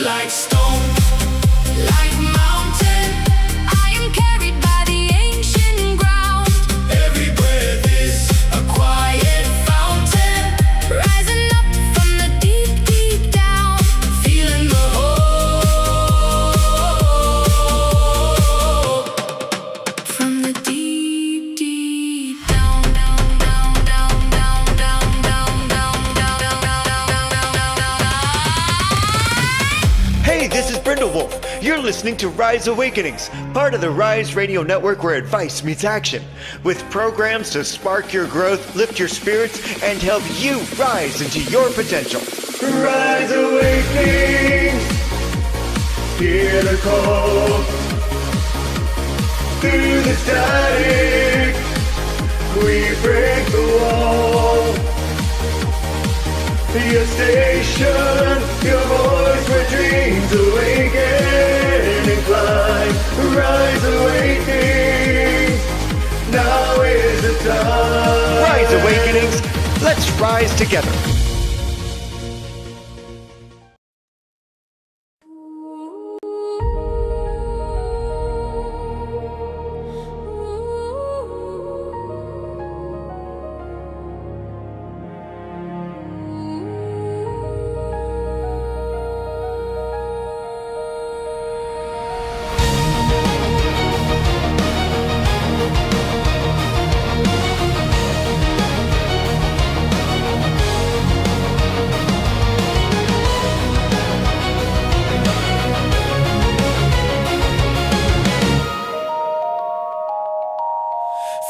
like stone, like mountain. I am carried by the ancient ground. Every breath is a quiet fountain, rising up from the deep, deep down, feeling the hope from the deep, deep down, down, down, down, down, down, down, down, down, down. Hey, this is Brindlewolf. You're listening to Rise Awakenings, part of the Rise Radio Network where advice meets action, with programs to spark your growth, lift your spirits, and help you rise into your potential. Rise Awakenings, hear the call. Through the static, we break the wall. Your station, your voice where dreams awaken and climb. Rise Awakenings, now is the time. Rise Awakenings, let's rise together.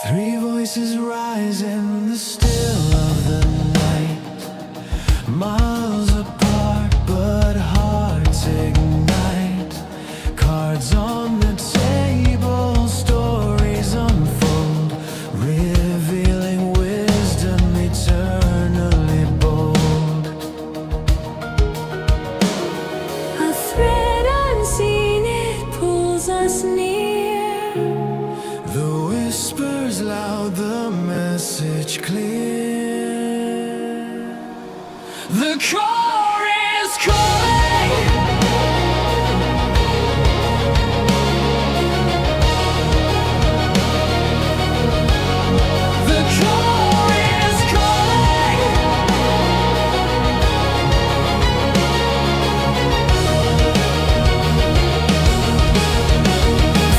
Three voices rise in the still of the night, miles apart but hearts ignite. Cards on the table, stories unfold, revealing wisdom eternally bold. A thread unseen, it pulls us near. The whispers loud, the message clear. The core is calling. The core is calling.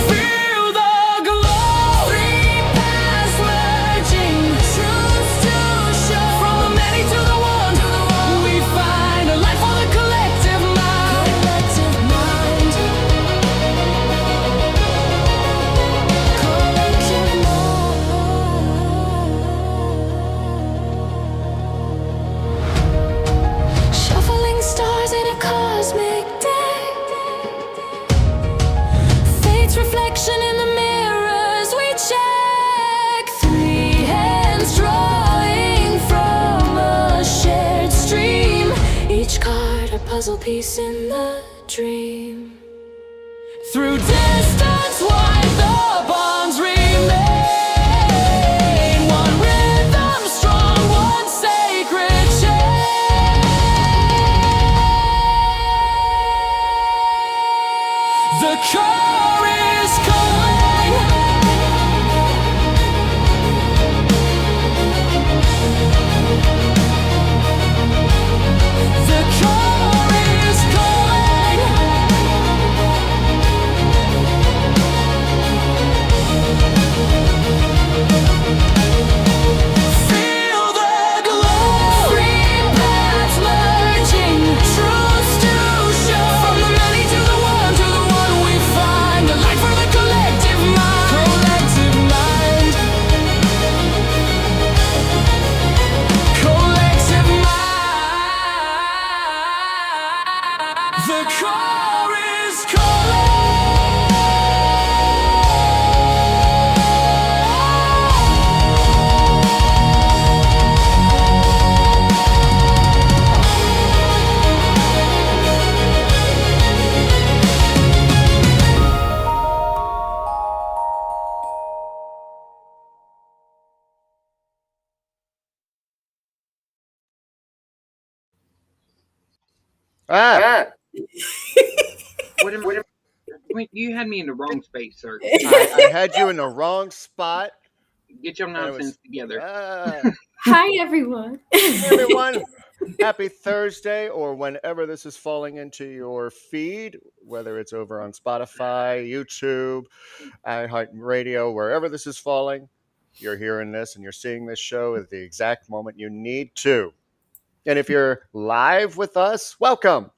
Feel the glow. Three paths merging, truths to show. From the many to the one, we find a life for the collective mind. Collective mind. Collective mind. Shuffling stars in a cosmic deck. Fate's reflection in the mirrors we check. Three hands drawing from a shared stream. Each card a puzzle piece in the dream. Through distance wide, the bonds remain. One rhythm strong, one sacred chain. The core is calling. The core is calling. Feel the glow. Three paths merging, truths to show. From the many to the one we find a life for the collective mind. Collective mind. Collective mind. The core is calling. Ah, What am wait, you had me in the wrong space, sir. I had you in the wrong spot, Get your and it was. nonsense together. Hi, everyone. Hey everyone, happy Thursday, or whenever this is falling into your feed, whether it's over on Spotify, YouTube, iHeartRadio, wherever this is falling, you're hearing this and you're seeing this show at the exact moment you need to. And if you're live with us, welcome.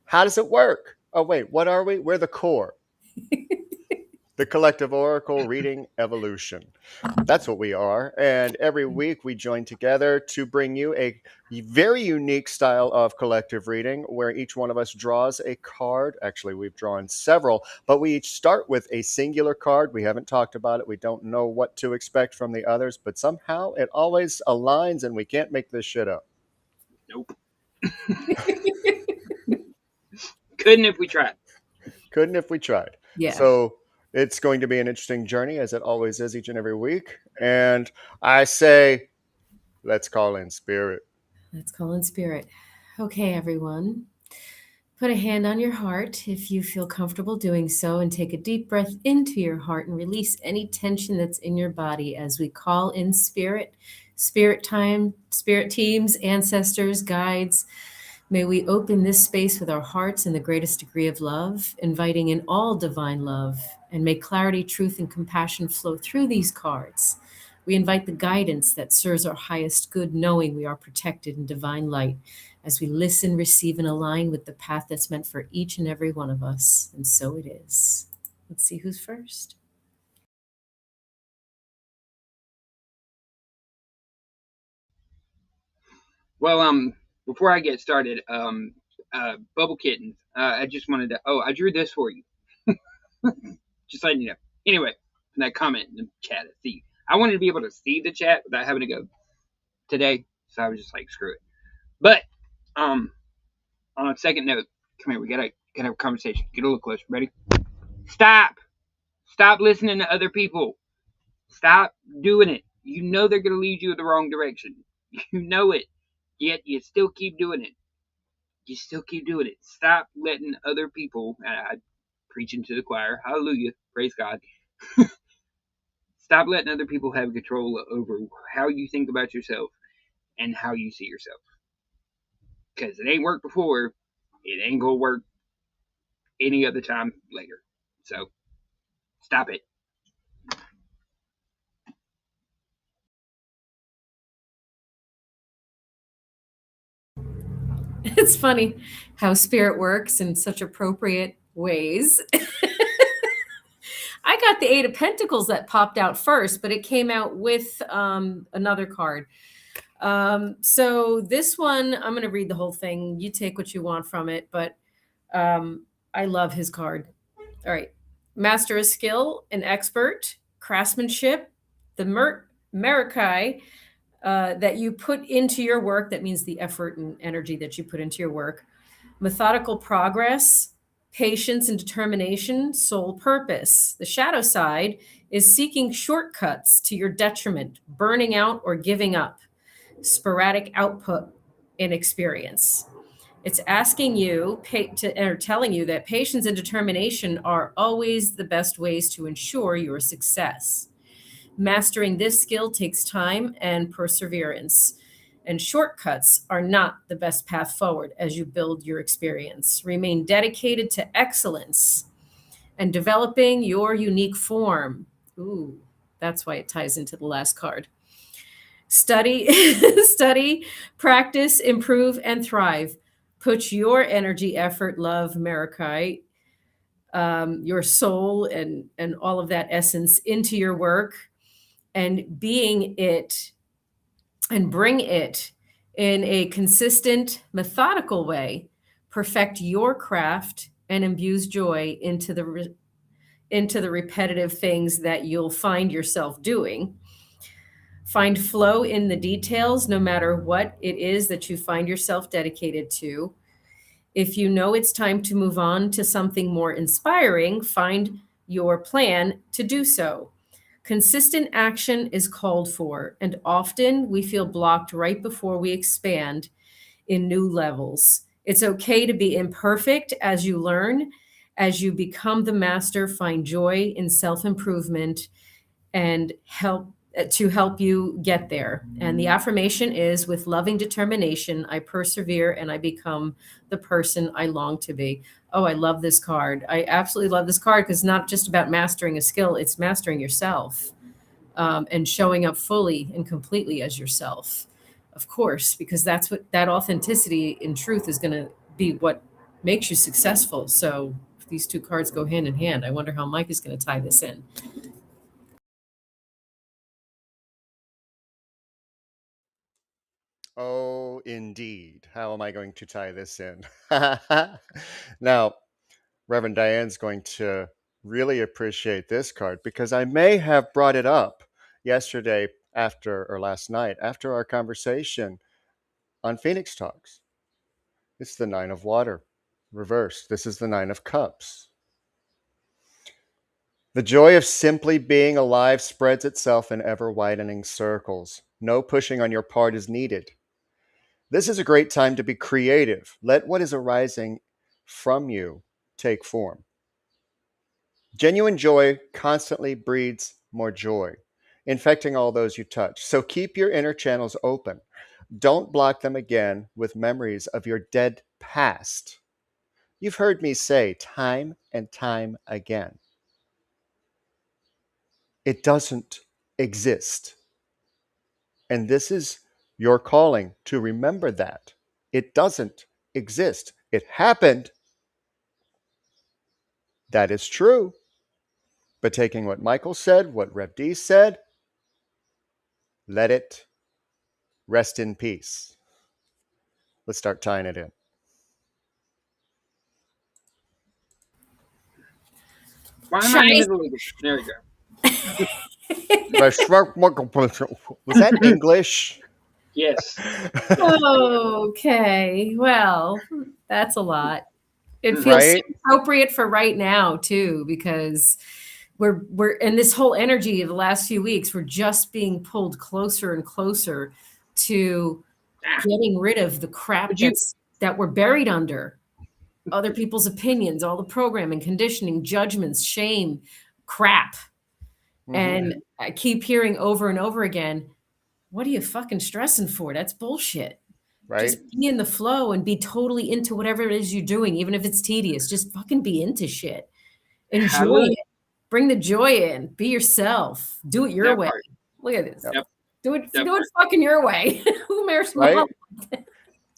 How does it work? Oh, wait, what are we? We're the core. The Collective Oracle Reading Evolution. That's what we are. And every week we join together to bring you a very unique style of collective reading where each one of us draws a card. Actually, we've drawn several, but we each start with a singular card. We haven't talked about it. We don't know what to expect from the others, but somehow it always aligns and we can't make this shit up. Nope. Couldn't if we tried. Couldn't if we tried. Yeah. So it's going to be an interesting journey, as it always is each and every week. And I say, let's call in spirit. Let's call in spirit. Okay, everyone. Put a hand on your heart if you feel comfortable doing so, and take a deep breath into your heart and release any tension that's in your body as we call in spirit, spirit time, spirit teams, ancestors, guides. May we open this space with our hearts in the greatest degree of love, inviting in all divine love, and may clarity, truth, and compassion flow through these cards. We invite the guidance that serves our highest good, knowing we are protected in divine light as we listen, receive, and align with the path that's meant for each and every one of us. And so it is. Let's see who's first. Well, before I get started, Bubble Kittens, I just wanted to. Oh, I drew this for you. Just letting you know. Anyway, that comment in the chat. See, I wanted to be able to see the chat without having to go today, so I was just like, screw it. But on a second note, come here. We gotta have a conversation. Get a little closer. Ready? Stop listening to other people. Stop doing it. You know they're gonna lead you in the wrong direction. You know it. Yet you still keep doing it. Stop letting other people, I preaching to the choir, hallelujah, praise God. Stop letting other people have control over how you think about yourself and how you see yourself. Because it ain't worked before, it ain't gonna work any other time later. So, stop it. It's funny how spirit works in such appropriate ways. I got the Eight of Pentacles that popped out first, but it came out with another card. So this one, I'm going to read the whole thing. You take what you want from it, but I love his card. All right. Master of skill, an expert, craftsmanship, the Marakai that you put into your work. That means the effort and energy that you put into your work. Methodical progress, patience and determination, sole purpose. The shadow side is seeking shortcuts to your detriment, burning out or giving up, sporadic output in experience. It's asking you or telling you that patience and determination are always the best ways to ensure your success. Mastering this skill takes time and perseverance, and shortcuts are not the best path forward as you build your experience. Remain dedicated to excellence and developing your unique form. Ooh, that's why it ties into the last card. Study, practice, improve, and thrive. Put your energy, effort, love, Marakai, your soul, and all of that essence into your work, and being it and bring it in a consistent, methodical way. Perfect your craft and imbues joy into the repetitive things that you'll find yourself doing. Find flow in the details, no matter what it is that you find yourself dedicated to. If you know it's time to move on to something more inspiring, find your plan to do so. Consistent action is called for, and often we feel blocked right before we expand in new levels. It's okay to be imperfect as you learn. As you become the master, find joy in self-improvement and help you get there. And the affirmation is, with loving determination, I persevere and I become the person I long to be. Oh, I love this card. I absolutely love this card because it's not just about mastering a skill, it's mastering yourself, and showing up fully and completely as yourself. Of course, because that's what that authenticity in truth is going to be what makes you successful. So if these two cards go hand in hand, I wonder how Mike is going to tie this in. Oh, indeed. How am I going to tie this in? Now, Reverend Diane's going to really appreciate this card because I may have brought it up yesterday or last night after our conversation on Phoenix Talks. It's the Nine of Water, reversed. This is the Nine of Cups. The joy of simply being alive spreads itself in ever-widening circles. No pushing on your part is needed. This is a great time to be creative. Let what is arising from you take form. Genuine joy constantly breeds more joy, infecting all those you touch. So keep your inner channels open. Don't block them again with memories of your dead past. You've heard me say time and time again, it doesn't exist. And this is your calling to remember that. It doesn't exist. It happened. That is true. But taking what Michael said, what Rev D said, let it rest in peace. Let's start tying it in. Why am I in the middle of this? There we go. Was that English? Yes. Okay, well, that's a lot. It feels Right? appropriate for right now too, because we're in this whole energy of the last few weeks. We're just being pulled closer and closer to getting rid of the crap that we're buried under. Other people's opinions, all the programming, conditioning, judgments, shame, crap. And I keep hearing over and over again, what are you fucking stressing for? That's bullshit. Right? Just be in the flow and be totally into whatever it is you're doing, even if it's tedious. Just fucking be into shit. Enjoy Hallelujah. it. Bring the joy in. Be yourself. Do it your That way. part. Look at this. Yep. Do it That fucking your way. Who cares? Right?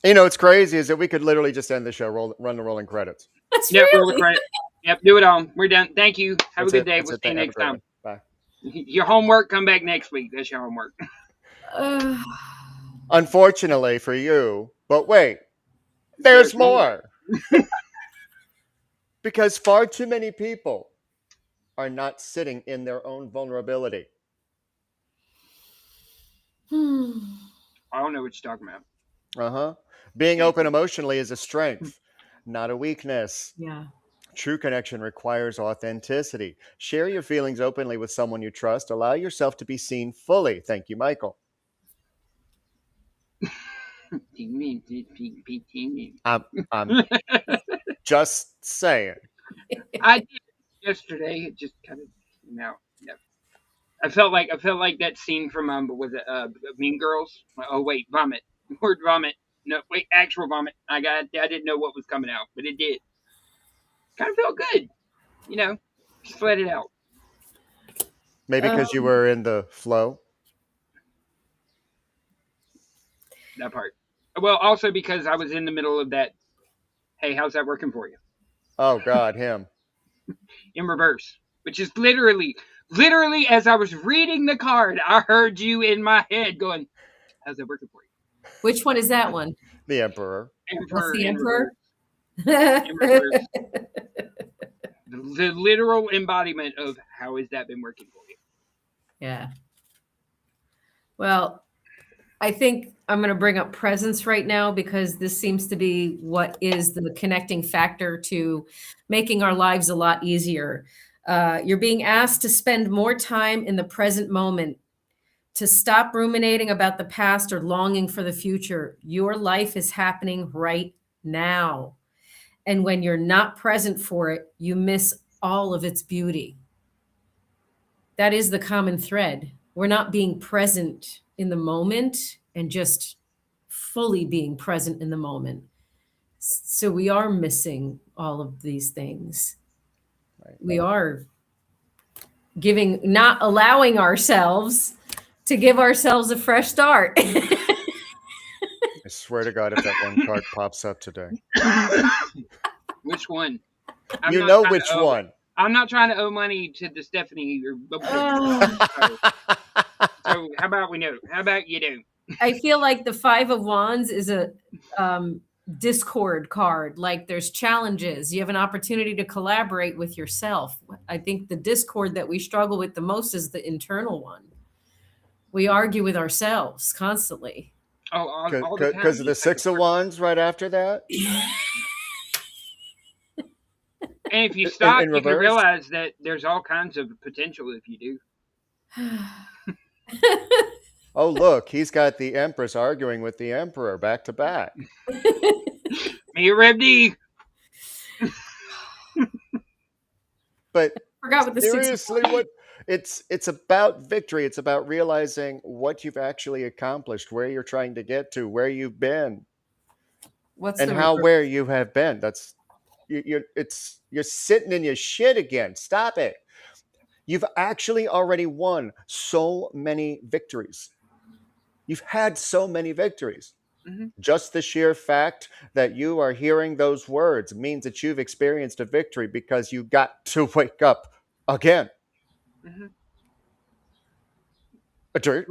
You know, what's crazy is that we could literally just end the show, run the rolling credits. That's Yep, roll the really credit. Yep, do it all. We're done. Thank you. Have That's a good it. day. That's We'll it. see you Have a next great time. one. Bye. Your homework, come back next week. That's your homework. Unfortunately for you, but wait, there's more. Because far too many people are not sitting in their own vulnerability. I don't know what you're talking about. Being open emotionally is a strength, not a weakness. Yeah. True connection requires authenticity. Share your feelings openly with someone you trust. Allow yourself to be seen fully. Thank you, Michael. I'm just saying. I did yesterday. It just kind of came out. Yeah. I felt like that scene from was it Mean Girls? Oh wait, vomit. Word vomit. No, wait, actual vomit. I didn't know what was coming out, but it did. Kind of felt good. You know, just let it out. Maybe because you were in the flow. That part. Well, also because I was in the middle of that. Hey, how's that working for you? Oh God, him. In reverse, which is literally as I was reading the card, I heard you in my head going, "How's that working for you?" Which one is that one? The Emperor. What's the Emperor? In reverse. The literal embodiment of how has that been working for you? Yeah. Well, I think I'm going to bring up presence right now because this seems to be what is the connecting factor to making our lives a lot easier. You're being asked to spend more time in the present moment, to stop ruminating about the past or longing for the future. Your life is happening right now. And when you're not present for it, you miss all of its beauty. That is the common thread. We're not being present in the moment and just fully being present in the moment. So we are missing all of these things. Right. We are not allowing ourselves to give ourselves a fresh start. I swear to God, if that one card pops up today. Which one? You not know trying which to owe- one. I'm not trying to owe money to the Stephanie or so how about we know? How about you do? I feel like the Five of Wands is a discord card. Like there's challenges. You have an opportunity to collaborate with yourself. I think the discord that we struggle with the most is the internal one. We argue with ourselves constantly. Oh, all the time. Because of the Six of Wands right after that? And if you stop, in you can reverse? realize that there's all kinds of potential if you do. Oh, look, he's got the Empress arguing with the Emperor back to back. Me, Rev D. But Forgot what the seriously, what it's about victory. It's about realizing what you've actually accomplished, where you're trying to get to, where you've been, What's and the how reverse? where you have been. That's you're sitting in your shit again. Stop it. You've actually already won so many victories. You've had so many victories. Mm-hmm. Just the sheer fact that you are hearing those words means that you've experienced a victory because you got to wake up again. Mm-hmm. A dirt.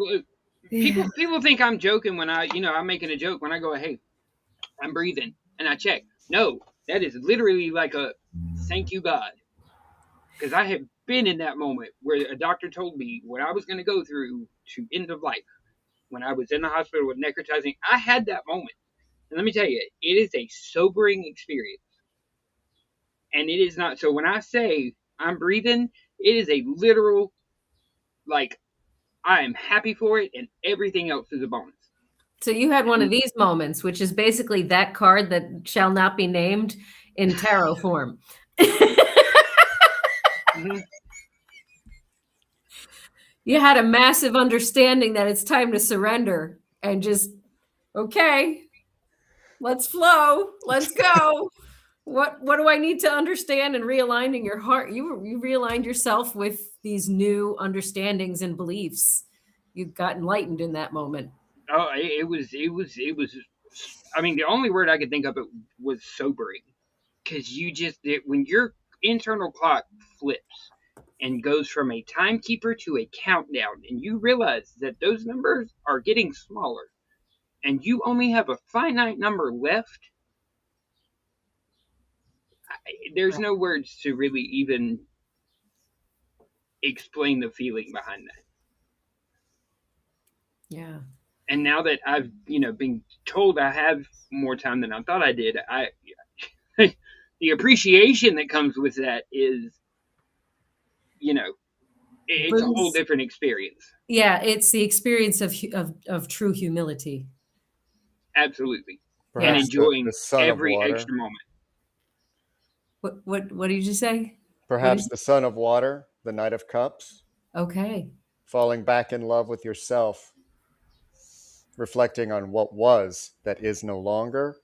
People think I'm joking when I'm making a joke when I go, hey, I'm breathing and I check. No, that is literally like a thank you God, because I have been in that moment where a doctor told me what I was going to go through to end of life. When I was in the hospital with necrotizing, I had that moment. And let me tell you, it is a sobering experience. And it is not, so when I say I'm breathing, it is a literal, like, I am happy for it and everything else is a bonus. So you had one of these moments, which is basically that card that shall not be named in tarot form. Mm-hmm. You had a massive understanding that it's time to surrender and just, okay, let's flow, let's go. What do I need to understand? And realigning your heart, you realigned yourself with these new understandings and beliefs. You got enlightened in that moment. Oh, it was. I mean, the only word I could think of it was sobering, because when your internal clock flips and goes from a timekeeper to a countdown, and you realize that those numbers are getting smaller, and you only have a finite number left. There's no words to really even explain the feeling behind that. Yeah. And now that I've, been told I have more time than I thought I did, the appreciation that comes with that is, it's a whole different experience. Yeah, it's the experience of true humility. Absolutely. Perhaps and enjoying the son every of water. extra moment. What did you say? Perhaps the Son of Water, the Knight of Cups. Okay. Falling back in love with yourself. Reflecting on what was that is no longer.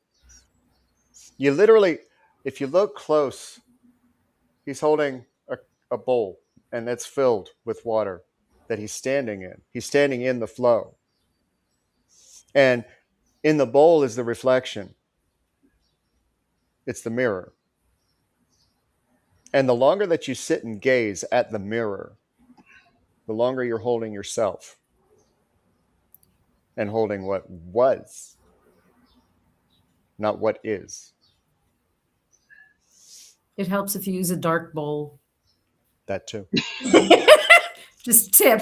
You literally, if you look close, he's holding a bowl, and it's filled with water that he's standing in. He's standing in the flow. And in the bowl is the reflection. It's the mirror. And the longer that you sit and gaze at the mirror, the longer you're holding yourself and holding what was, not what is. It helps if you use a dark bowl. That too. Just tip.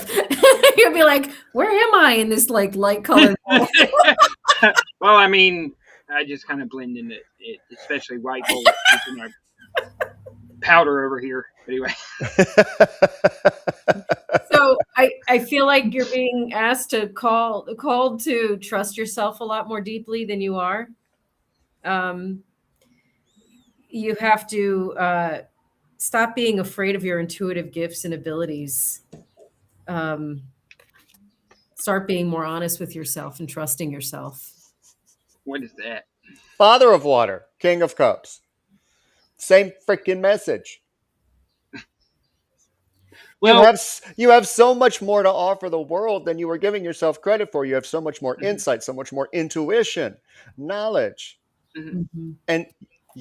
You'll be like, where am I in this like light colored bowl? Well, I mean, I just kind of blend into it, especially white gold. My powder over here. Anyway. So I feel like you're being asked to called to trust yourself a lot more deeply than you are. Um, you have to stop being afraid of your intuitive gifts and abilities. Start being more honest with yourself and trusting yourself. What is that? Father of water, King of cups. Same freaking message. Well, You have so much more to offer the world than you were giving yourself credit for. You have so much more insight, so much more intuition, knowledge. mhm, And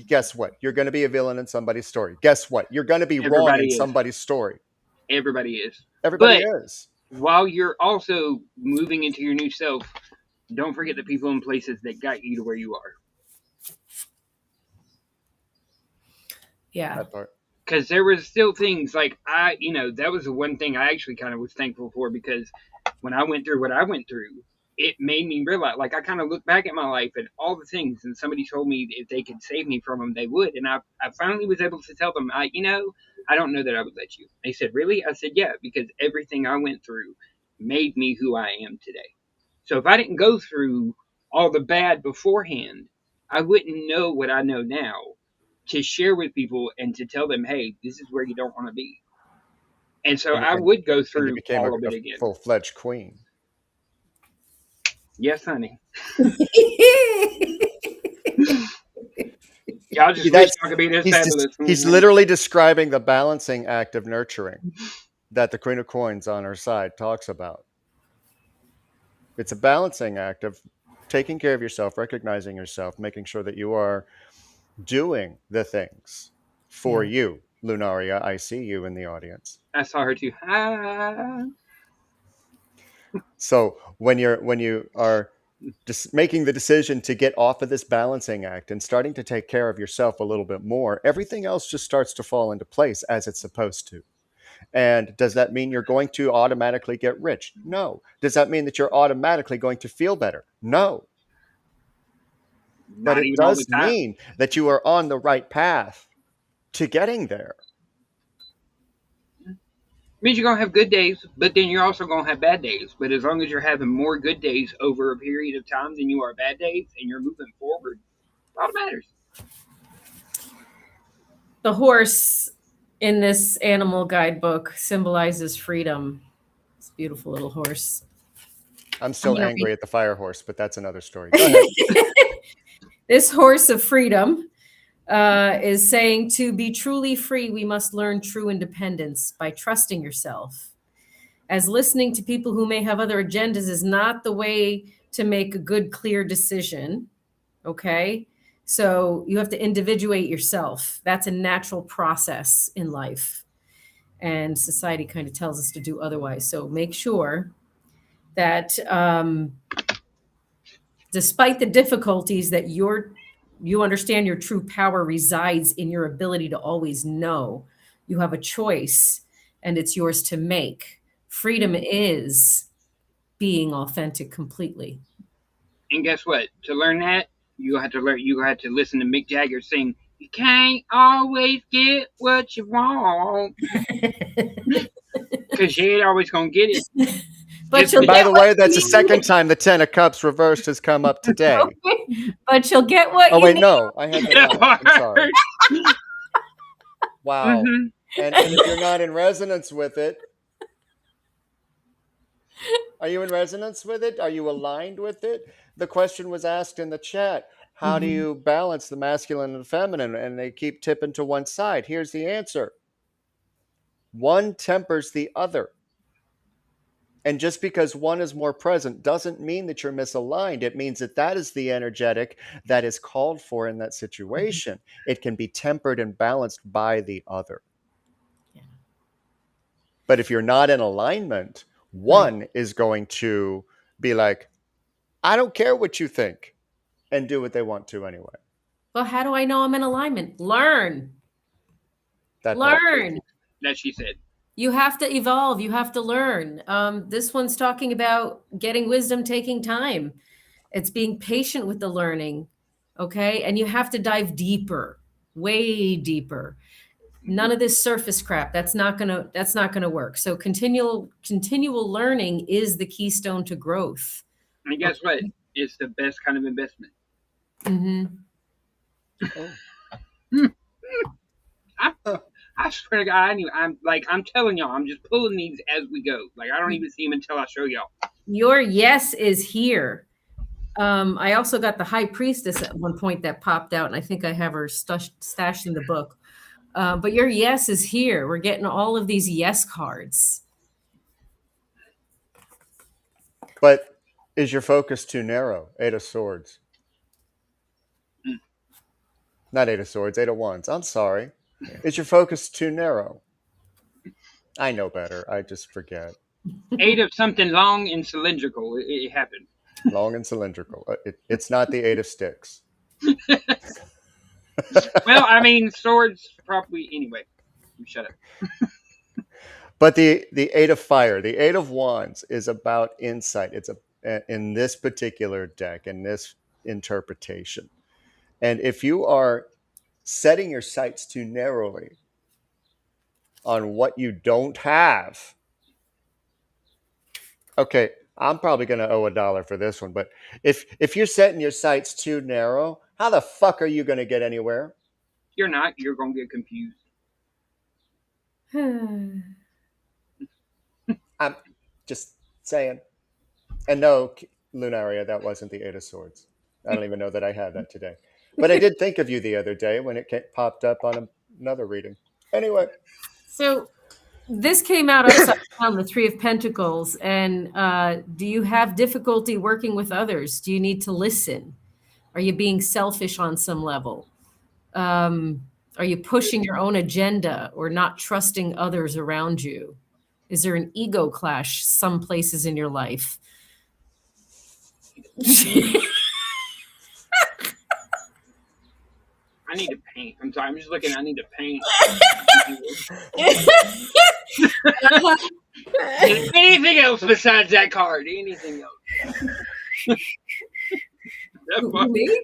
guess what? You're going to be a villain in somebody's story. Guess what? You're going to be wrong in everybody is. somebody's story. Everybody is. Everybody But is. while you're also moving into your new self, don't forget the people and places that got you to where you are. Yeah. That part. Because there was still things like that was the one thing I actually kind of was thankful for, because when I went through what I went through, it made me realize, like, I kind of look back at my life and all the things, and somebody told me if they could save me from them, they would. And I finally was able to tell them, I don't know that I would let you. They said, really? I said, yeah, because everything I went through made me who I am today. So if I didn't go through all the bad beforehand, I wouldn't know what I know now to share with people and to tell them, hey, this is where you don't want to be. And so I would go And you through became all of it a again. full-fledged queen. Yes, honey. Y'all just See, wish I could be this fabulous. He's literally describing the balancing act of nurturing that the Queen of Coins on her side talks about. It's a balancing act of taking care of yourself, recognizing yourself, making sure that you are doing the things for you. Lunaria, I see you in the audience. I saw her too. Ah. So when you are just making the decision to get off of this balancing act and starting to take care of yourself a little bit more, everything else just starts to fall into place as it's supposed to. And does that mean you're going to automatically get rich? No. Does that mean that you're automatically going to feel better? No. But Not it even all the does time. mean that you are on the right path to getting there. Means you're gonna have good days, but then you're also gonna have bad days. But as long as you're having more good days over a period of time than you are bad days, and you're moving forward, all that matters. The horse in this animal guidebook symbolizes freedom. It's a beautiful little horse. I'm still gonna angry at the fire horse, but that's another story. Go ahead. This horse of freedom is saying, to be truly free, we must learn true independence by trusting yourself. As listening to people who may have other agendas is not the way to make a good, clear decision. Okay. So you have to individuate yourself. That's a natural process in life. And society kind of tells us to do otherwise. So make sure that despite the difficulties, that you understand your true power resides in your ability to always know you have a choice and it's yours to make. Freedom is being authentic completely. And guess what? To learn that, you have to listen to Mick Jagger sing, "You can't always get what you want," because you ain't always gonna get it. But you'll By get the way, that's the second time the Ten of Cups reversed has come up today. but you'll get what Oh, you wait, need. no. I had that wrong. I'm sorry. Wow. Mhm. And if you're not in resonance with it, are you in resonance with it? Are you aligned with it? The question was asked in the chat. How do you balance the masculine and feminine? And they keep tipping to one side. Here's the answer. One tempers the other. And just because one is more present doesn't mean that you're misaligned. It means that that is the energetic that is called for in that situation. It can be tempered and balanced by the other. Yeah. But if you're not in alignment, one is going to be like, I don't care what you think, and do what they want to anyway. Well, how do I know I'm in alignment? Learn. That part. Learn. That she said. You have to evolve. You have to learn. This one's talking about getting wisdom, taking time. It's being patient with the learning. Okay. And you have to dive deeper, way deeper. None of this surface crap. That's not gonna work. So continual learning is the keystone to growth. And guess what? It's the best kind of investment. Mm-hmm. Oh. I, I swear to God, I'm telling y'all, I'm just pulling these as we go. Like I don't even see them until I show y'all. Your yes is here. I also got the high priestess at one point that popped out, and I think I have her stashed in the book. But your yes is here. We're getting all of these yes cards. But is your focus too narrow? Eight of Swords. Not Eight of Swords, Eight of Wands. I'm sorry. Is your focus too narrow? I know better. I just forget. 8 of something long and cylindrical. It happened. Long and cylindrical. It's not the Eight of Sticks. Well, I mean, swords probably anyway. Shut up. But the Eight of Fire, the Eight of Wands is about insight. It's in this particular deck, in this interpretation. And if you are setting your sights too narrowly on what you don't have, okay, I'm probably going to owe $1 for this one. But if you're setting your sights too narrow, how the fuck are you going to get anywhere? You're not. You're going to get confused. I'm just saying. And no, Lunaria, that wasn't the Eight of Swords. I don't even know that I had that today. But I did think of you the other day when it popped up on another reading. Anyway. So this came out upside down, the Three of Pentacles. And do you have difficulty working with others? Do you need to listen? Are you being selfish on some level? Are you pushing your own agenda or not trusting others around you? Is there an ego clash some places in your life? I need to paint. I'm sorry. I'm just looking. I need to paint. Anything else besides that card? Anything else? Me?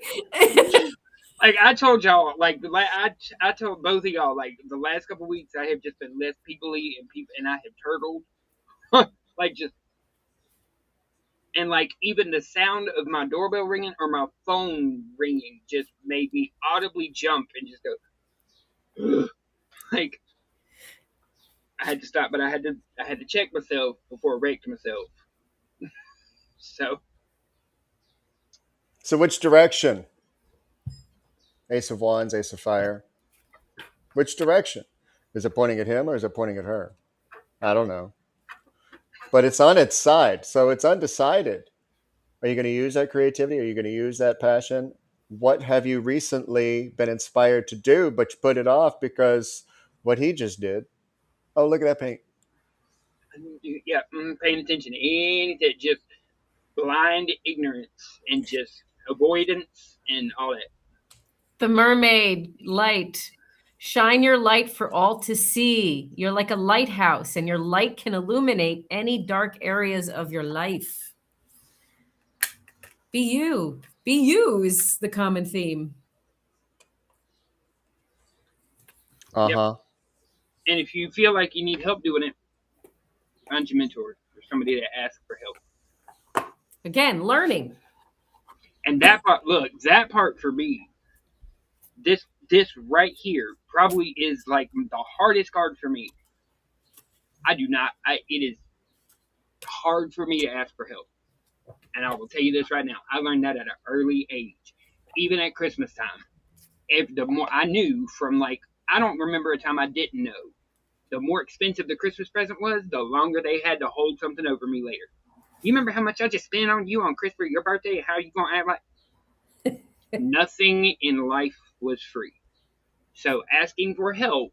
Like I told y'all, like I told both of y'all, like the last couple of weeks, I have just been less people-y and I have turtled, like just, and like even the sound of my doorbell ringing or my phone ringing just made me audibly jump and just go, ugh. Like I had to stop, but I had to check myself before I wrecked myself. So which direction? Ace of Wands, Ace of Fire. Which direction? Is it pointing at him or is it pointing at her? I don't know. But it's on its side, so it's undecided. Are you going to use that creativity? Are you going to use that passion? What have you recently been inspired to do, but you put it off because what he just did? Oh, look at that paint. Yeah, paying attention. Anything, just blind ignorance and just avoidance and all that. The mermaid, light. Shine your light for all to see. You're like a lighthouse, and your light can illuminate any dark areas of your life. Be you. Be you is the common theme. Uh-huh. Yep. And if you feel like you need help doing it, find your mentor or somebody to ask for help. Again, learning. And that part for me, this right here probably is like the hardest card for me. It is hard for me to ask for help. And I will tell you this right now. I learned that at an early age. Even at Christmas time. The more I knew from I don't remember a time I didn't know. The more expensive the Christmas present was, the longer they had to hold something over me later. You remember how much I just spent on you on Christmas, your birthday? How you gonna act like? Nothing in life was free. So asking for help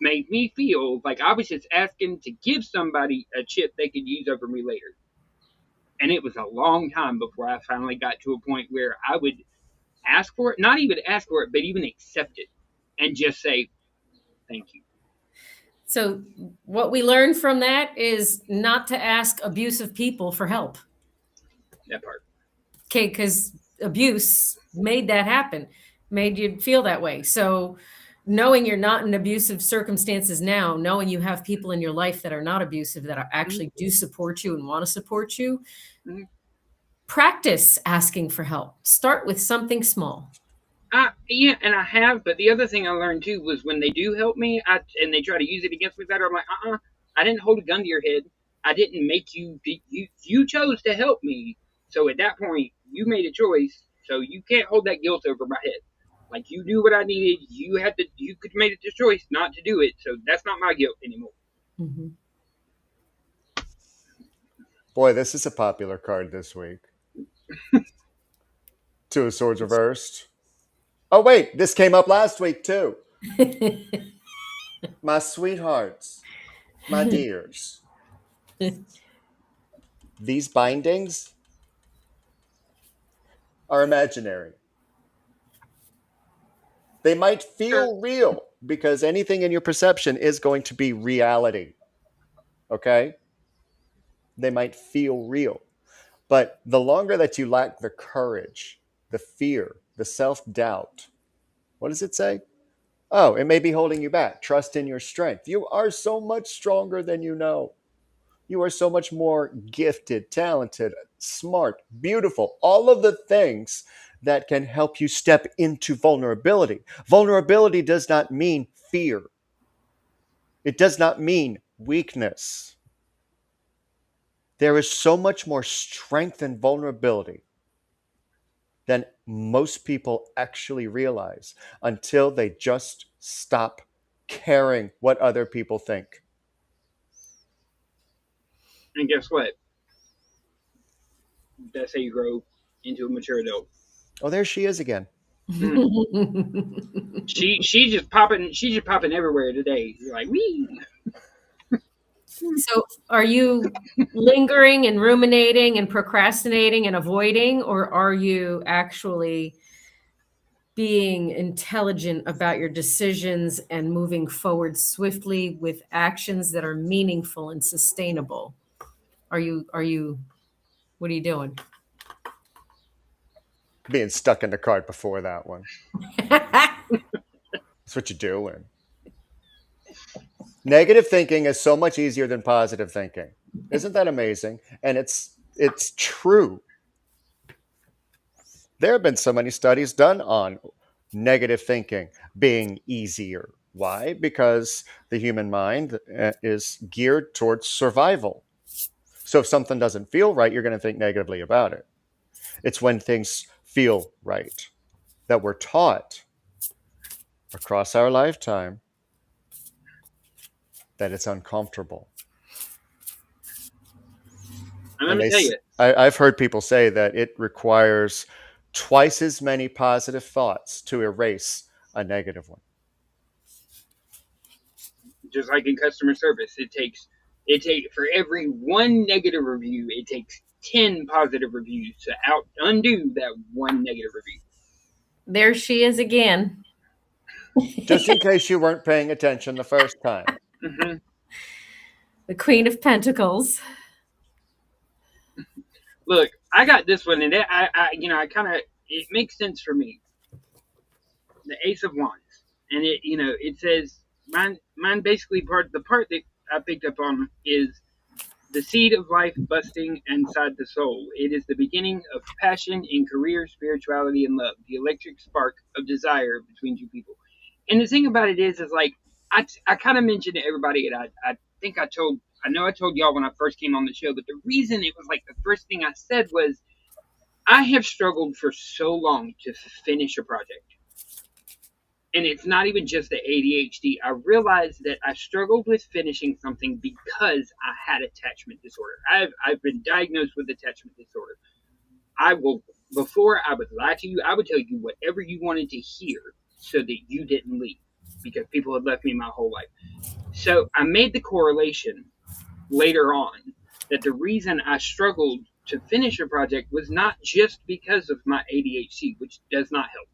made me feel like I was just asking to give somebody a chip they could use over me later. And it was a long time before I finally got to a point where I would ask for it, not even ask for it, but even accept it and just say, thank you. So what we learned from that is not to ask abusive people for help. That part. Okay, because abuse made that happen, made you feel that way. So knowing you're not in abusive circumstances now, knowing you have people in your life that are not abusive, that are actually do support you and want to support you, practice asking for help. Start with something small. Yeah, and I have, but the other thing I learned too was when they do help me, and they try to use it against me better, I'm like, I didn't hold a gun to your head. I didn't make you. You chose to help me. So at that point, you made a choice. So you can't hold that guilt over my head. Like you do what I needed. You had to. You could have made it the choice not to do it. So that's not my guilt anymore. Mhm. Boy, this is a popular card this week. Two of Swords reversed. Oh, wait, this came up last week too. My sweethearts, my dears. These bindings are imaginary. They might feel real because anything in your perception is going to be reality. Okay? They might feel real. But the longer that you lack the courage, the fear, the self doubt, what does it say? Oh, it may be holding you back. Trust in your strength. You are so much stronger than you know. You are so much more gifted, talented, smart, beautiful, all of the things that can help you step into vulnerability. Vulnerability does not mean fear, it does not mean weakness. There is so much more strength in vulnerability than most people actually realize until they just stop caring what other people think. And guess what? That's how you grow into a mature adult. Oh, there she is again. She's just popping. She's just popping everywhere today. You're like, wee. So, are you lingering and ruminating and procrastinating and avoiding, or are you actually being intelligent about your decisions and moving forward swiftly with actions that are meaningful and sustainable? Are you what are you doing? Being stuck in the cart before that one. That's what you're doing. Negative thinking is so much easier than positive thinking. Isn't that amazing? And it's true. There have been so many studies done on negative thinking being easier. Why? Because the human mind is geared towards survival. So if something doesn't feel right, you're going to think negatively about it. It's when things feel right that we're taught across our lifetime that it's uncomfortable. And let me tell you, I've heard people say that it requires twice as many positive thoughts to erase a negative one. just like in customer service, it takes for every one negative review, it takes 10 positive reviews to undo that one negative review. There she is again. Just in case you weren't paying attention the first time. Mm-hmm. The Queen of Pentacles. Look, I got this one, and I kind of, it makes sense for me. The Ace of Wands, and it says mine basically the part that I picked up on is the seed of life busting inside the soul. It is the beginning of passion in career, spirituality, and love. The electric spark of desire between two people. And the thing about it is like I kind of mentioned to everybody, and I know I told y'all when I first came on the show, but the reason it was like the first thing I said was I have struggled for so long to finish a project. And it's not even just the ADHD. I realized that I struggled with finishing something because I had attachment disorder. I've been diagnosed with attachment disorder. Before I would lie to you, I would tell you whatever you wanted to hear so that you didn't leave, because people had left me my whole life. So I made the correlation later on that the reason I struggled to finish a project was not just because of my ADHD, which does not help.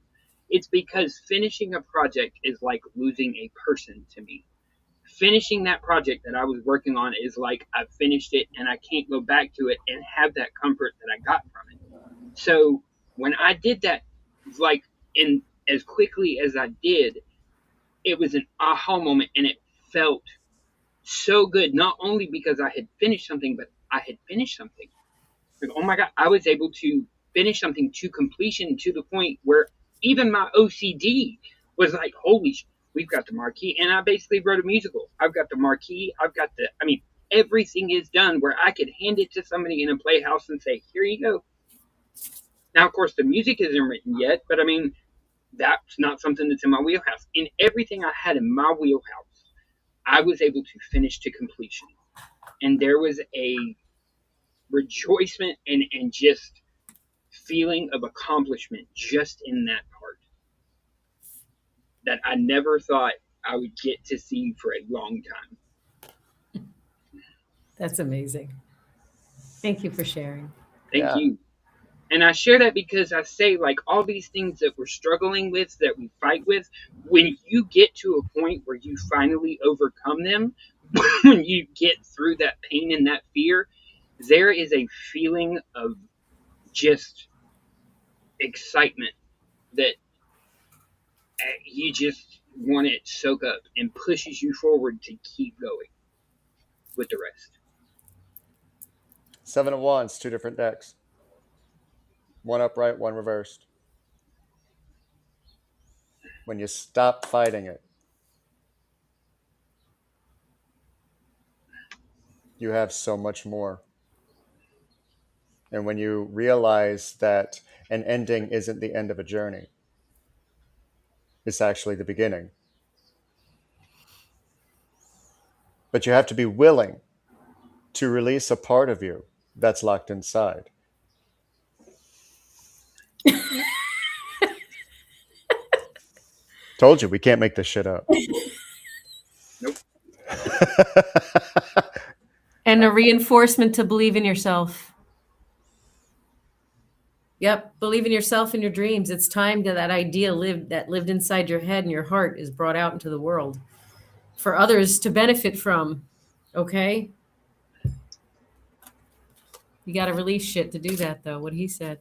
It's because finishing a project is like losing a person to me. Finishing that project that I was working on is like I finished it and I can't go back to it and have that comfort that I got from it. So when I did that, like in as quickly as I did, it was an aha moment, and it felt so good. Not only because I had finished something, but I had finished something. Like, oh my God, I was able to finish something to completion to the point where Even my OCD was like, holy we've got the marquee. And I basically wrote a musical. I've got the marquee. Everything is done where I could hand it to somebody in a playhouse and say, here you go. Now, of course, the music isn't written yet, but I mean, that's not something that's in my wheelhouse. In everything I had in my wheelhouse, I was able to finish to completion. And there was a rejoicement and just feeling of accomplishment just in that part that I never thought I would get to see for a long time. That's amazing. Thank you for sharing. Thank Yeah. you. And I share that because I say, like, all these things that we're struggling with, that we fight with, when you get to a point where you finally overcome them, when you get through that pain and that fear, there is a feeling of just excitement that you just want to soak up and pushes you forward to keep going with the rest. 7 of Wands, 2 different decks. One upright, one reversed. When you stop fighting it, you have so much more. And when you realize that an ending isn't the end of a journey, it's actually the beginning. But you have to be willing to release a part of you that's locked inside. Told you, we can't make this shit up. Nope. And a reinforcement to believe in yourself. Yep, believe in yourself and your dreams. It's time that idea that lived inside your head and your heart is brought out into the world for others to benefit from. Okay? You got to release shit to do that, though, what he said.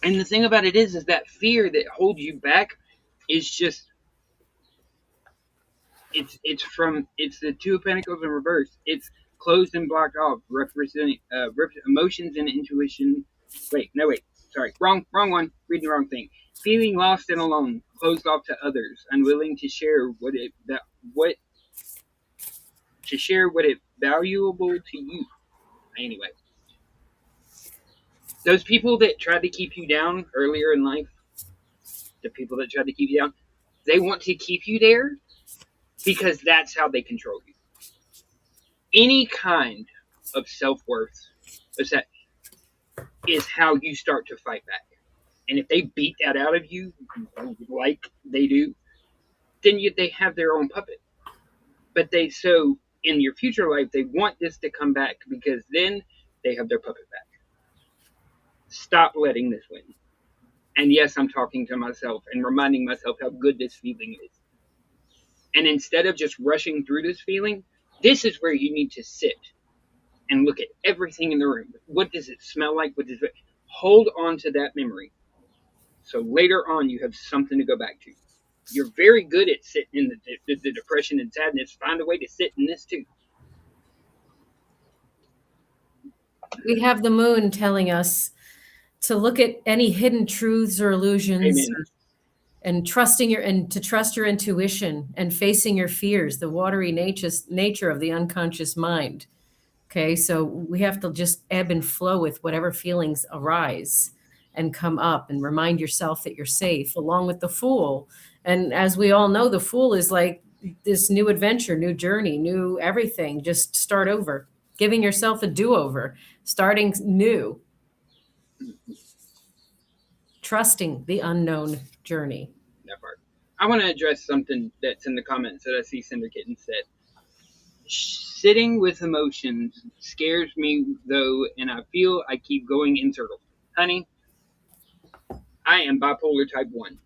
And the thing about it is that fear that holds you back is just, it's the Two of Pentacles in reverse. It's closed and blocked off, representing emotions and intuition. Wait, sorry, wrong one. Reading the wrong thing. Feeling lost and alone, closed off to others, unwilling to share what is valuable to you. Anyway, those people that tried to keep you down earlier in life, the people that tried to keep you down, they want to keep you there because that's how they control you. Any kind of self-worth is how you start to fight back. And if they beat that out of you like they do, then they have their own puppet. But so in your future life, they want this to come back because then they have their puppet back. Stop letting this win. And yes, I'm talking to myself and reminding myself how good this feeling is. And instead of just rushing through this feeling, this is where you need to sit and look at everything in the room. What does it smell like? Hold on to that memory. So later on, you have something to go back to. You're very good at sitting in the depression and sadness. Find a way to sit in this too. We have the moon telling us to look at any hidden truths or illusions. Amen. And to trust your intuition and facing your fears, the watery nature of the unconscious mind. Okay, so we have to just ebb and flow with whatever feelings arise and come up, and remind yourself that you're safe, along with the Fool. And as we all know, the Fool is like this new adventure, new journey, new everything. Just start over, giving yourself a do-over, starting new, trusting the unknown journey. That part. I want to address something that's in the comments that I see Cinder Kitten said. Sitting with emotions scares me, though, and I feel I keep going in circles. Honey, I am bipolar type 1.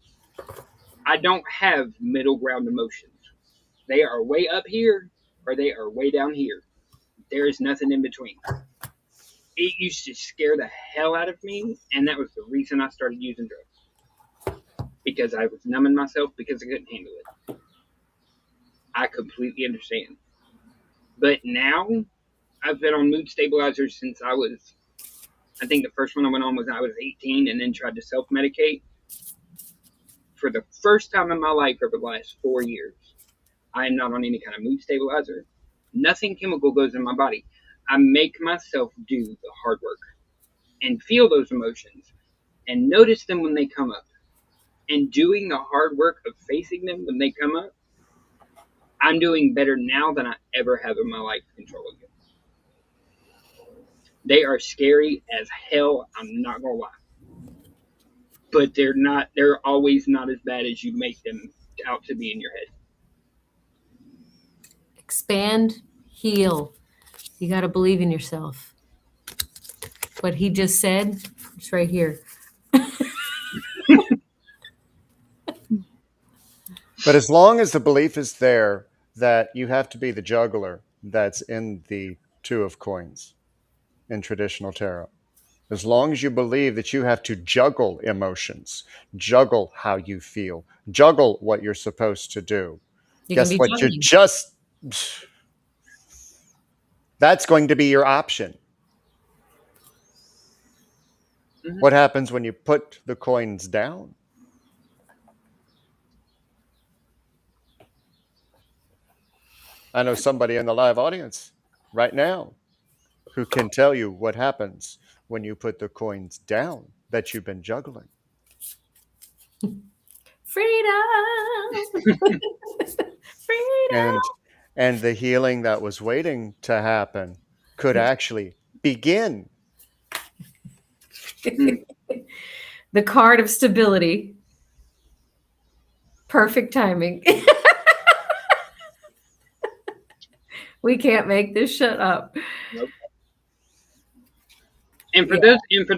I don't have middle ground emotions. They are way up here or they are way down here. There is nothing in between. It used to scare the hell out of me, and that was the reason I started using drugs. Because I was numbing myself because I couldn't handle it. I completely understand. But now, I've been on mood stabilizers since I think the first one I went on was I was 18 and then tried to self-medicate. for the first time in my life over the last 4 years, I am not on any kind of mood stabilizer. Nothing chemical goes in my body. I make myself do the hard work and feel those emotions and notice them when they come up. And doing the hard work of facing them when they come up, I'm doing better now than I ever have in my life controlling them. They are scary as hell, I'm not gonna lie. But they're always not as bad as you make them out to be in your head. Expand, heal. You got to believe in yourself. What he just said, it's right here. But as long as the belief is there that you have to be the juggler that's in the Two of Coins in traditional tarot, as long as you believe that you have to juggle emotions, juggle how you feel, juggle what you're supposed to do, You can guess be what? juggling. That's going to be your option. Mhm. What happens when you put the coins down? I know somebody in the live audience right now who can tell you what happens when you put the coins down that you've been juggling. Freedom. Freedom. And the healing that was waiting to happen could actually begin. The card of stability. Perfect timing. We can't make this shut up. Nope. And for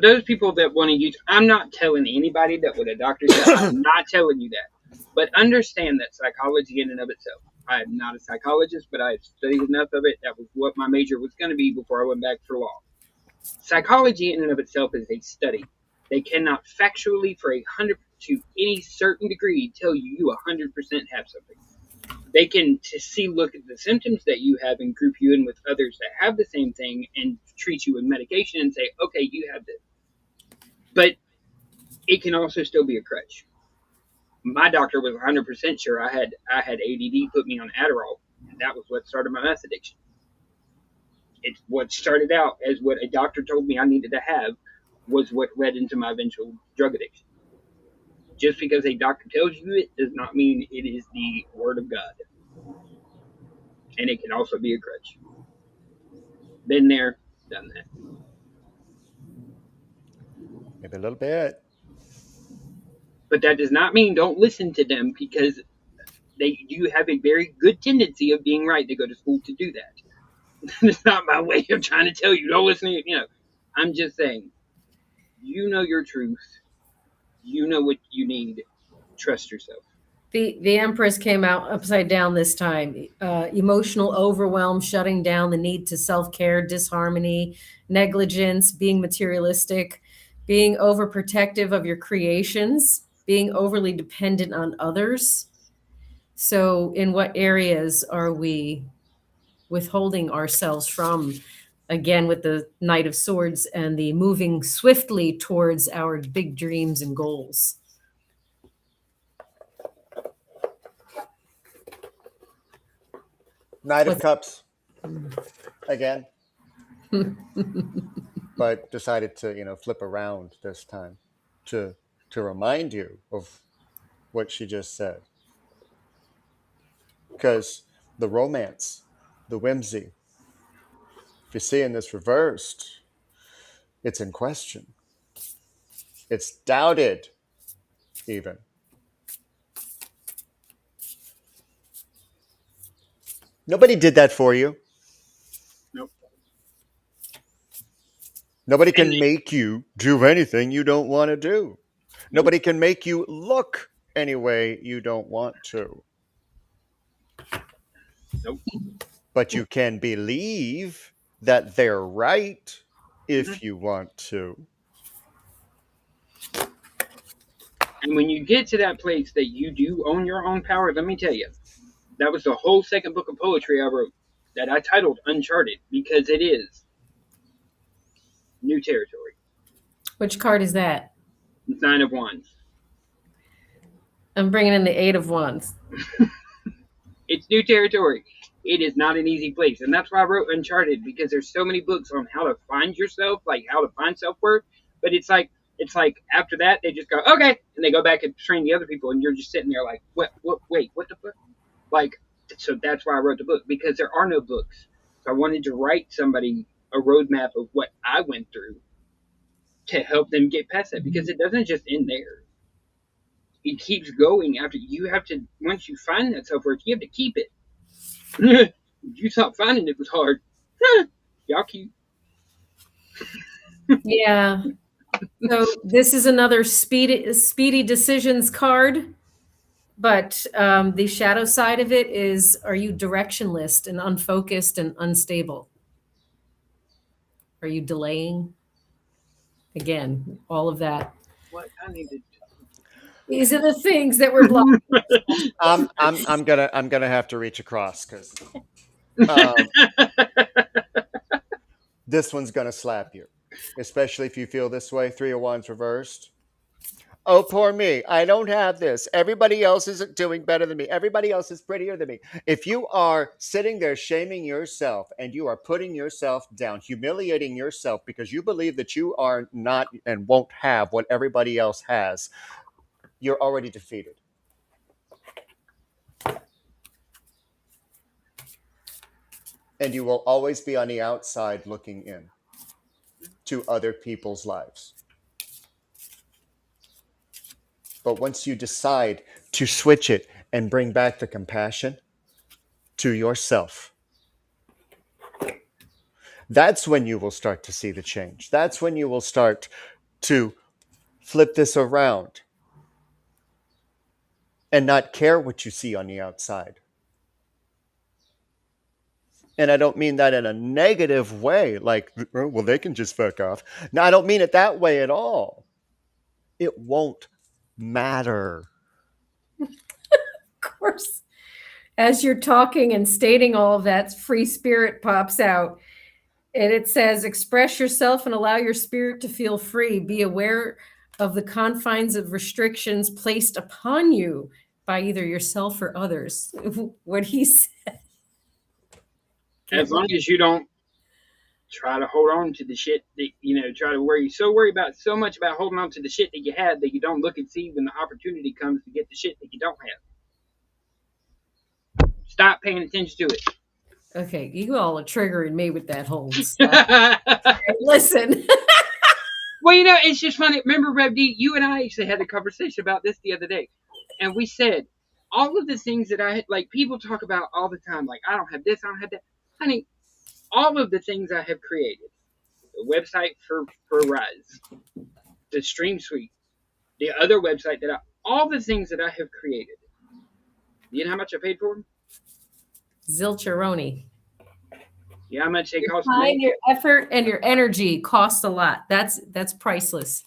those people that want to use, I'm not telling anybody that what a doctor said. I'm not telling you that. But understand that psychology in and of itself. I am not a psychologist, but I've studied enough of it. That was what my major was going to be before I went back for law. Psychology in and of itself is a study. They cannot factually, to any certain degree, tell you 100% have something. They can look at the symptoms that you have and group you in with others that have the same thing and treat you with medication and say, okay, you have this. But it can also still be a crutch. My doctor was 100% sure I had ADD, put me on Adderall, and that was what started my meth addiction. It's what started out as what a doctor told me I needed to have was what led into my eventual drug addiction. Just because a doctor tells you it does not mean it is the word of God. And it can also be a crutch. Been there, done that. Maybe a little bit. But that does not mean don't listen to them, because you have a very good tendency of being right to go to school to do that. It's not my way of trying to tell you don't listen to you. I'm just saying, you know your truth. You know what you need. Trust yourself. The Empress came out upside down this time. Emotional overwhelm, shutting down the need to self-care, disharmony, negligence, being materialistic, being overprotective of your creations, being overly dependent on others. So in what areas are we withholding ourselves from? Again, with the Knight of Swords and the moving swiftly towards our big dreams and goals. Knight of Cups again. But decided to, flip around this time to remind you of what she just said. Because the romance, the whimsy, if you're seeing this reversed, it's in question. It's doubted, even. Nobody did that for you. Nope. Nobody can make you do anything you don't want to do. Nobody can make you look any way you don't want to. Nope. But you can believe that they're right if you want to. And when you get to that place that you do own your own power, let me tell you, that was the whole second book of poetry I wrote that I titled Uncharted, because it is new territory. Which card is that? Nine of Wands. I'm bringing in the 8 of Wands. It's new territory. It is not an easy place, and that's why I wrote Uncharted, because there's so many books on how to find yourself, like how to find self-worth. But it's like after that they just go okay, and they go back and train the other people, and you're just sitting there like what wait, what the fuck? Like, so that's why I wrote the book, because there are no books. So I wanted to write somebody a roadmap of what I went through to help them get past that, because it doesn't just end there. It keeps going. After you have to, once you find that self-worth, you have to keep it. You stopped finding it was hard. Y'all cute. Yeah. So this is another speedy decisions card, but the shadow side of it is: are you directionless and unfocused and unstable? Are you delaying? Again, all of that. What I need to. These are the things that we're blocking. I'm gonna have to reach across because this one's gonna slap you, especially if you feel this way. 3 of Wands reversed. Oh, poor me. I don't have this. Everybody else is doing better than me. Everybody else is prettier than me. If you are sitting there shaming yourself and you are putting yourself down, humiliating yourself because you believe that you are not and won't have what everybody else has, you're already defeated. And you will always be on the outside looking in to other people's lives. But once you decide to switch it and bring back the compassion to yourself, that's when you will start to see the change. That's when you will start to flip this around and not care what you see on the outside. And I don't mean that in a negative way, like, well, they can just fuck off. No, I don't mean it that way at all. It won't matter. Of course, as you're talking and stating all of that, free spirit pops out. And it says, express yourself and allow your spirit to feel free. Be aware of the confines of restrictions placed upon you by either yourself or others. What he said. As long as you don't try to hold on to the shit that, try to worry so much about holding on to the shit that you had that you don't look and see when the opportunity comes to get the shit that you don't have. Stop paying attention to it. Okay, you all are triggering me with that whole stuff. Listen. Well, it's just funny. Remember, Rev D, you and I actually had a conversation about this the other day. And we said, all of the things that I had, like, people talk about all the time, like, I don't have this, I don't have that. Honey, all of the things I have created, the website for Rise, the Stream Suite, the other website all the things that I have created, you know how much I paid for them? Zilcheroni. You know how much they cost Time, me? your effort, and your energy cost a lot. That's priceless.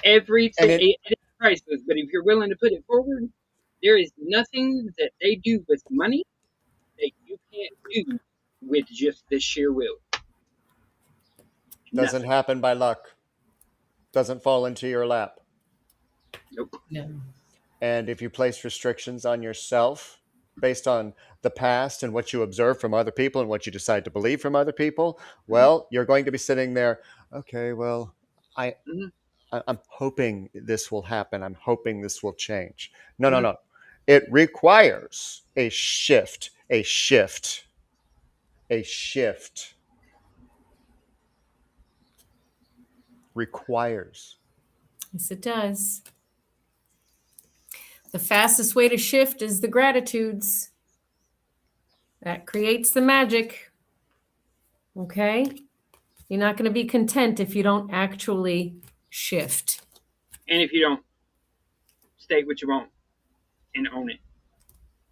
Everything it is priceless, but if you're willing to put it forward, there is nothing that they do with money that you can't do with just the sheer will. Doesn't happen by luck. Doesn't fall into your lap. Nope. No. And if you place restrictions on yourself based on the past and what you observe from other people and what you decide to believe from other people, well, you're going to be sitting there, okay, well, I'm hoping this will happen. I'm hoping this will change. No. It requires a shift. Requires. Yes, it does. The fastest way to shift is the gratitudes. That creates the magic. Okay? You're not going to be content if you don't actually shift. And if you don't state what you want and own it.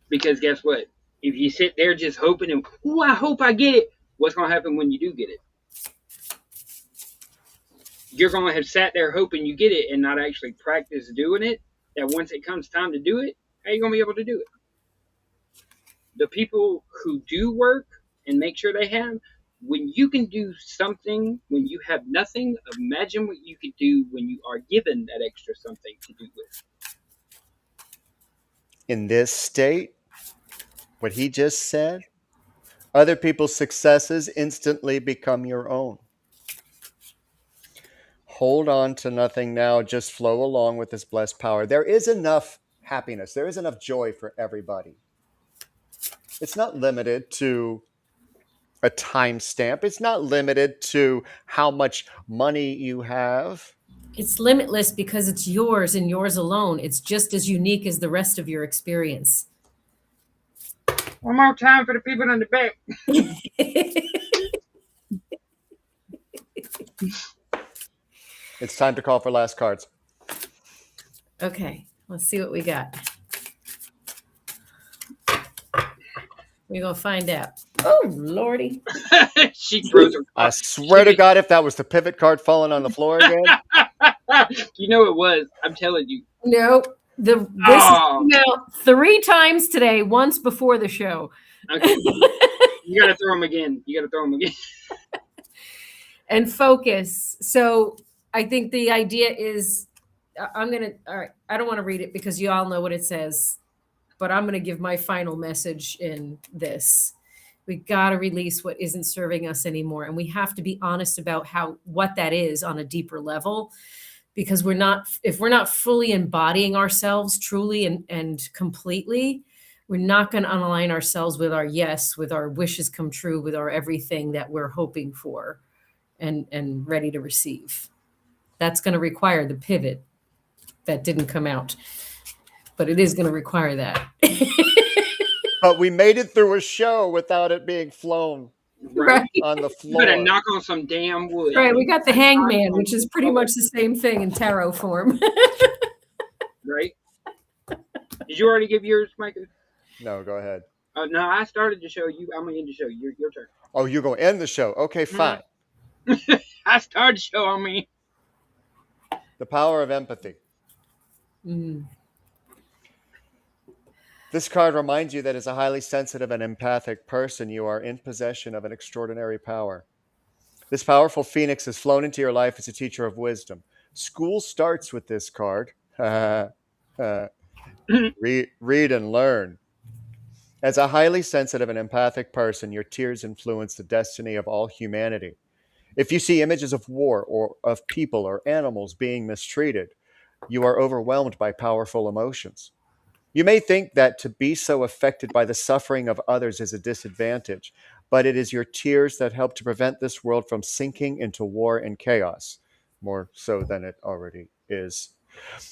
Because guess what? If you sit there just hoping and, I hope I get it, what's going to happen when you do get it? You're going to have sat there hoping you get it and not actually practice doing it. That once it comes time to do it, how are you going to be able to do it? The people who do work and make sure they have, when you can do something, when you have nothing, imagine what you could do when you are given that extra something to do with. In this state, what he just said, other people's successes instantly become your own. Hold on to nothing now. Just flow along with this blessed power. There is enough happiness. There is enough joy for everybody. It's not limited to a timestamp. It's not limited to how much money you have. It's limitless because it's yours and yours alone. It's just as unique as the rest of your experience. One more time for the people in the back. It's time to call for last cards. Okay, let's see what we got. We're going to find out. Oh, Lordy. She throws her. I swear to God, if that was the pivot card falling on the floor again. You know it was. I'm telling you. No, this Oh. is now 3 times today, once before the show. Okay. You got to throw them again. And focus. So I think the idea is, all right, I don't want to read it because you all know what it says, but I'm going to give my final message in this. We got to release what isn't serving us anymore. And we have to be honest about what that is on a deeper level, because if we're not fully embodying ourselves truly and completely, we're not going to align ourselves with our yes, with our wishes come true, with our everything that we're hoping for and ready to receive. That's going to require the pivot that didn't come out, but it is going to require that. But we made it through a show without it being flown Right. on the You better floor. knock on some damn wood. Right, we got the hangman, which is pretty much the same thing in tarot form. Right? Did you already give yours, Micah? No, go ahead. No, I started the show. I'm going to end the show. Your turn. Oh, you're going to end the show. Okay, fine. I started the show on me. The power of empathy. Mm. This card reminds you that as a highly sensitive and empathic person, you are in possession of an extraordinary power. This powerful phoenix has flown into your life as a teacher of wisdom. School starts with this card. Read and learn. As a highly sensitive and empathic person, your tears influence the destiny of all humanity. If you see images of war or of people or animals being mistreated, you are overwhelmed by powerful emotions. You may think that to be so affected by the suffering of others is a disadvantage, but it is your tears that help to prevent this world from sinking into war and chaos, more so than it already is.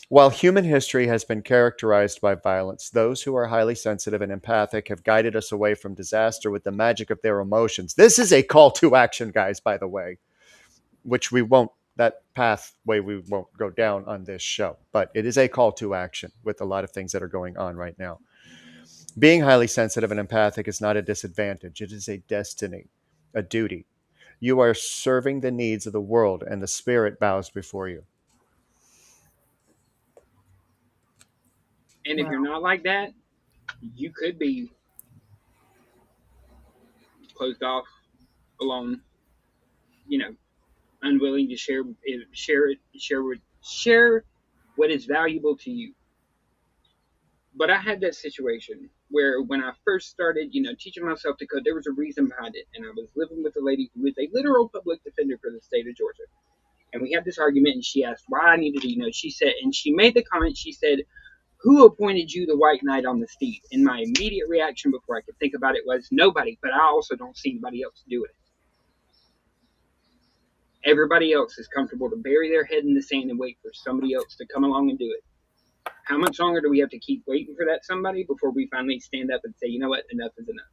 While human history has been characterized by violence, those who are highly sensitive and empathic have guided us away from disaster with the magic of their emotions. This is a call to action, guys, by the way, which that pathway we won't go down on this show, but it is a call to action with a lot of things that are going on right now. Being highly sensitive and empathic is not a disadvantage. It is a destiny, a duty. You are serving the needs of the world, and the spirit bows before you. And if you're not like that, you could be closed off, alone, unwilling to share what is valuable to you. But I had that situation where when I first started, teaching myself to code, there was a reason behind it. And I was living with a lady who is a literal public defender for the state of Georgia. And we had this argument, and she asked why I needed to, she said, and she made the comment, she said, "Who appointed you the white knight on the steed?" And my immediate reaction before I could think about it was nobody, but I also don't see anybody else doing it. Everybody else is comfortable to bury their head in the sand and wait for somebody else to come along and do it. How much longer do we have to keep waiting for that somebody before we finally stand up and say, you know what, enough is enough?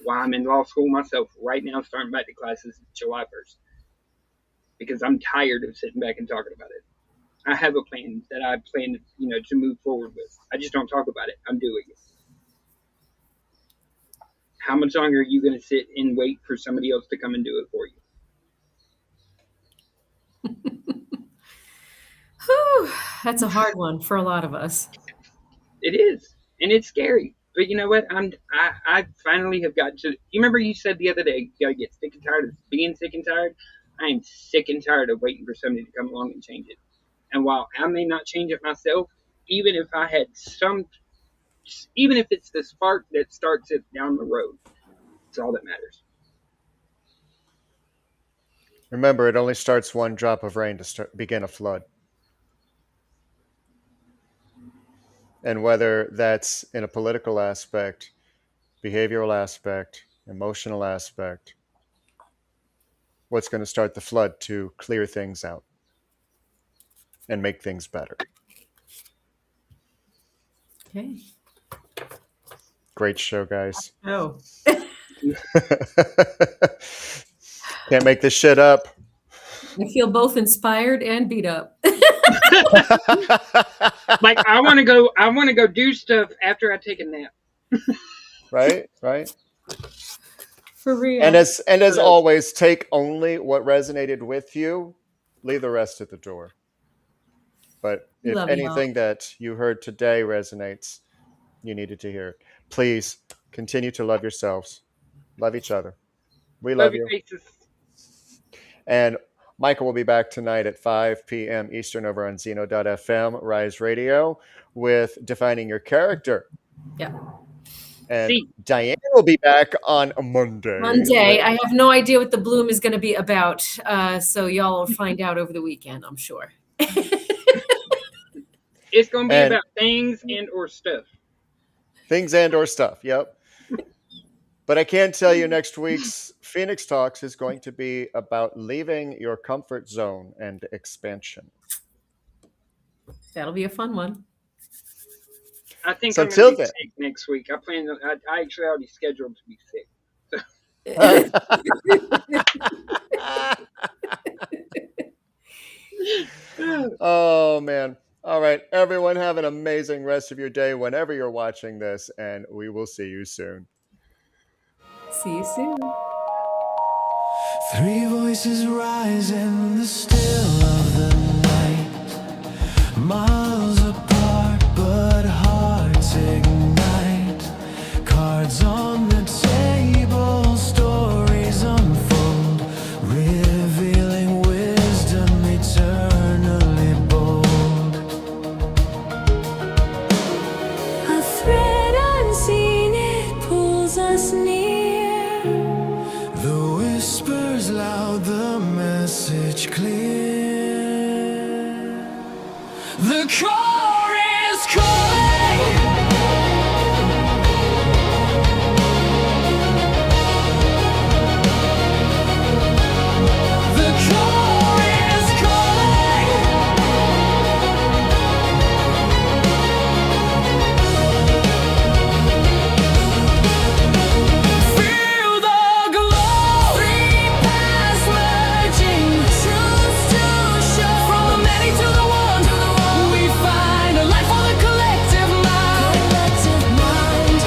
Why I'm in law school myself right now, starting back to classes July 1st. Because I'm tired of sitting back and talking about it. I have a plan that I plan, to move forward with. I just don't talk about it. I'm doing it. How much longer are you going to sit and wait for somebody else to come and do it for you? Whew, that's a hard one for a lot of us. It is, and it's scary. But you know what? I finally have got to. You remember you said the other day you gotta get sick and tired of being sick and tired. I am sick and tired of waiting for somebody to come along and change it. And while I may not change it myself, even if I had even if it's the spark that starts it down the road. It's all that matters. Remember, it only starts one drop of rain to begin a flood. And whether that's in a political aspect, behavioral aspect, emotional aspect, what's going to start the flood to clear things out and make things better. Okay. Great show, guys. Oh. Can't make this shit up. I feel both inspired and beat up. Like I want to go do stuff after I take a nap. Right? For real. And as always, take only what resonated with you. Leave the rest at the door. But if anything that you heard today resonates, you needed to hear it. Please continue to love yourselves. Love each other. We love you. Faces. And Michael will be back tonight at 5 p.m. Eastern over on Zeno.fm, Rise Radio, with Defining Your Character. Yeah. And Diane will be back on Monday. I have no idea what the bloom is going to be about. So y'all will find out over the weekend, I'm sure. It's going to be about things and or stuff. Things and or stuff, yep. But I can tell you next week's Phoenix Talks is going to be about leaving your comfort zone and expansion. That'll be a fun one. I think So I'm going to be until sick next week. I actually already scheduled to be sick. Oh, man. All right, everyone, have an amazing rest of your day whenever you're watching this, and we will see you soon. See you soon. Three voices rise in the still of the night, miles apart but hearts ignite. Cards on the table, stories unfold, revealing wisdom eternally bold. A thread unseen, it pulls us near. The whispers loud, the message clear. The core is calling. The core is calling. Feel the glow. Three paths merging, truths to show. From the many to the one, we find a life for the collective mind. Collective mind.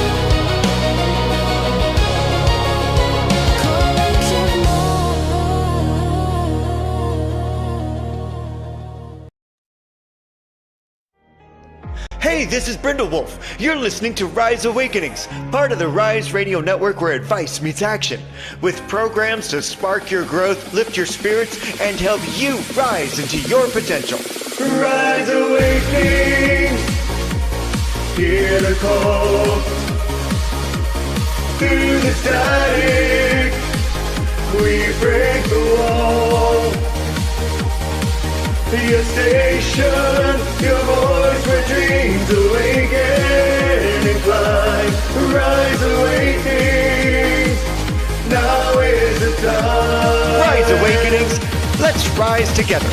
Collective mind. Hey, this is Brindlewolf. You're listening to Rise Awakenings, part of the Rise Radio Network where advice meets action, with programs to spark your growth, lift your spirits, and help you rise into your potential. Rise Awakenings, hear the call. Through the static, we break the wall. Your station, your voice where dreams awaken and climb. Rise Awakenings, now is the time. Rise Awakenings, let's rise together.